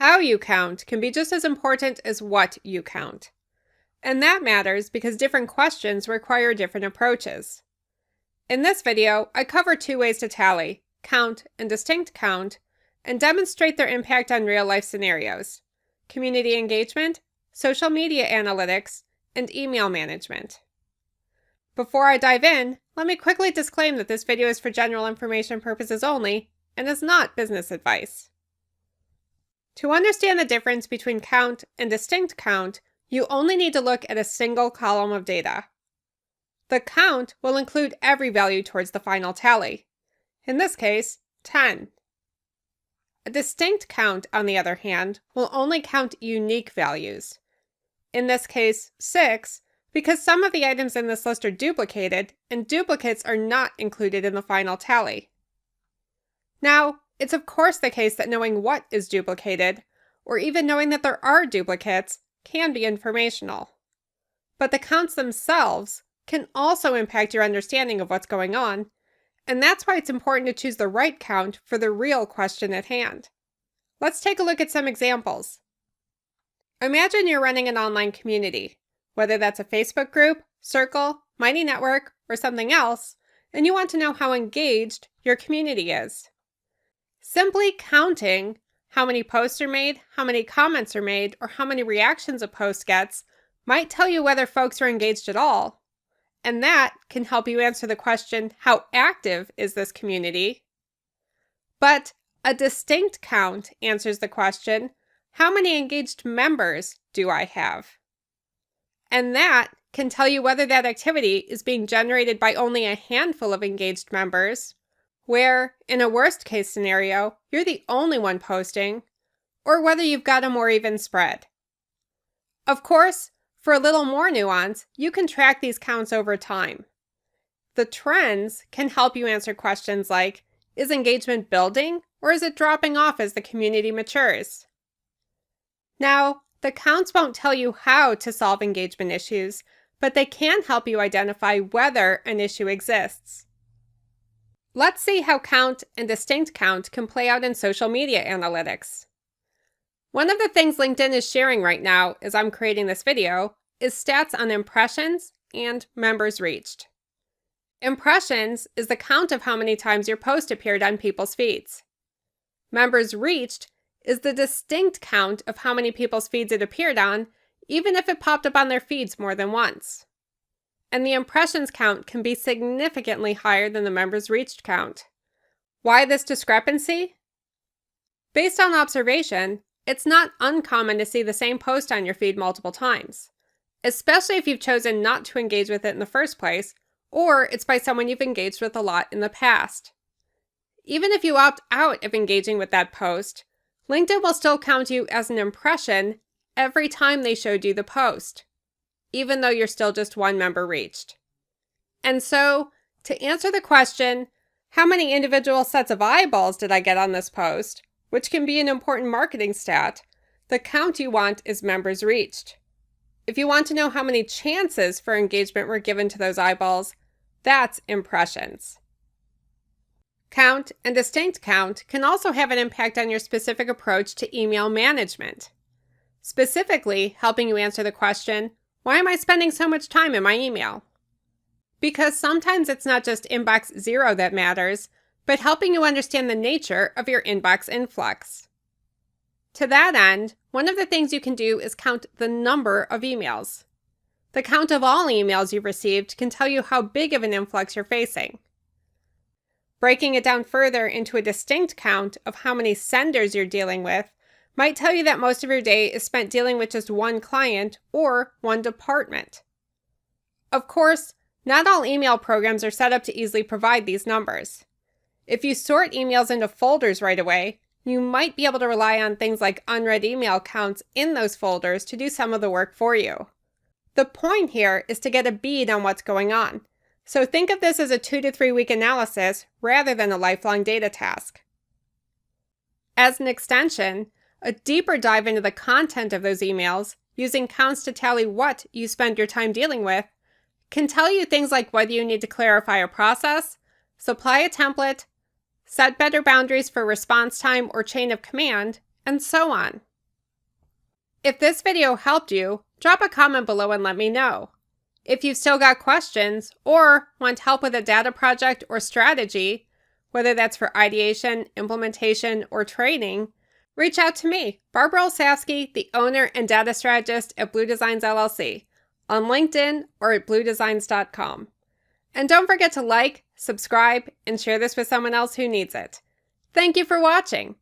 how you count can be just as important as what you count. And that matters because different questions require different approaches. In this video, I cover two ways to tally, count and distinct count, and demonstrate their impact on real-life scenarios: community engagement, social media analytics, and email management. Before I dive in, let me quickly disclaim that this video is for general information purposes only and is not business advice. To understand the difference between count and distinct count, you only need to look at a single column of data. The count will include every value towards the final tally. In this case, 10. A distinct count, on the other hand, will only count unique values. In this case, 6, because some of the items in this list are duplicated, and duplicates are not included in the final tally. Now, it's of course the case that knowing what is duplicated, or even knowing that there are duplicates, can be informational. But the counts themselves can also impact your understanding of what's going on, and that's why it's important to choose the right count for the real question at hand. Let's take a look at some examples. Imagine you're running an online community, whether that's a Facebook group, circle, Mighty Network, or something else, and you want to know how engaged your community is. Simply counting how many posts are made, how many comments are made, or how many reactions a post gets might tell you whether folks are engaged at all. And that can help you answer the question, how active is this community? But a distinct count answers the question, how many engaged members do I have? And that can tell you whether that activity is being generated by only a handful of engaged members, where, in a worst-case scenario, you're the only one posting, or whether you've got a more even spread. Of course, for a little more nuance, you can track these counts over time. The trends can help you answer questions like, is engagement building, or is it dropping off as the community matures? Now, the counts won't tell you how to solve engagement issues, but they can help you identify whether an issue exists. Let's see how count and distinct count can play out in social media analytics. One of the things LinkedIn is sharing right now as I'm creating this video is stats on impressions and members reached. Impressions is the count of how many times your post appeared on people's feeds. Members reached is the distinct count of how many people's feeds it appeared on, even if it popped up on their feeds more than once. And the impressions count can be significantly higher than the members reached count. Why this discrepancy? Based on observation, it's not uncommon to see the same post on your feed multiple times, especially if you've chosen not to engage with it in the first place, or it's by someone you've engaged with a lot in the past. Even if you opt out of engaging with that post, LinkedIn will still count you as an impression every time they showed you the post, even though you're still just one member reached. And so, to answer the question, how many individual sets of eyeballs did I get on this post, which can be an important marketing stat, the count you want is members reached. If you want to know how many chances for engagement were given to those eyeballs, that's impressions. Count and distinct count can also have an impact on your specific approach to email management, specifically helping you answer the question, why am I spending so much time in my email? Because sometimes it's not just inbox zero that matters, but helping you understand the nature of your inbox influx. To that end, one of the things you can do is count the number of emails. The count of all emails you've received can tell you how big of an influx you're facing. Breaking it down further into a distinct count of how many senders you're dealing with might tell you that most of your day is spent dealing with just one client or one department. Of course, not all email programs are set up to easily provide these numbers. If you sort emails into folders right away, you might be able to rely on things like unread email counts in those folders to do some of the work for you. The point here is to get a bead on what's going on. So think of this as a 2 to 3 week analysis rather than a lifelong data task. As an extension, a deeper dive into the content of those emails, using counts to tally what you spend your time dealing with, can tell you things like whether you need to clarify a process, supply a template, set better boundaries for response time or chain of command, and so on. If this video helped you, drop a comment below and let me know. If you've still got questions or want help with a data project or strategy, whether that's for ideation, implementation, or training, reach out to me, Barbara Olsavsky, the owner and data strategist at Blou Designs LLC, on LinkedIn or at bloudesigns.com. And don't forget to like, subscribe, and share this with someone else who needs it. Thank you for watching.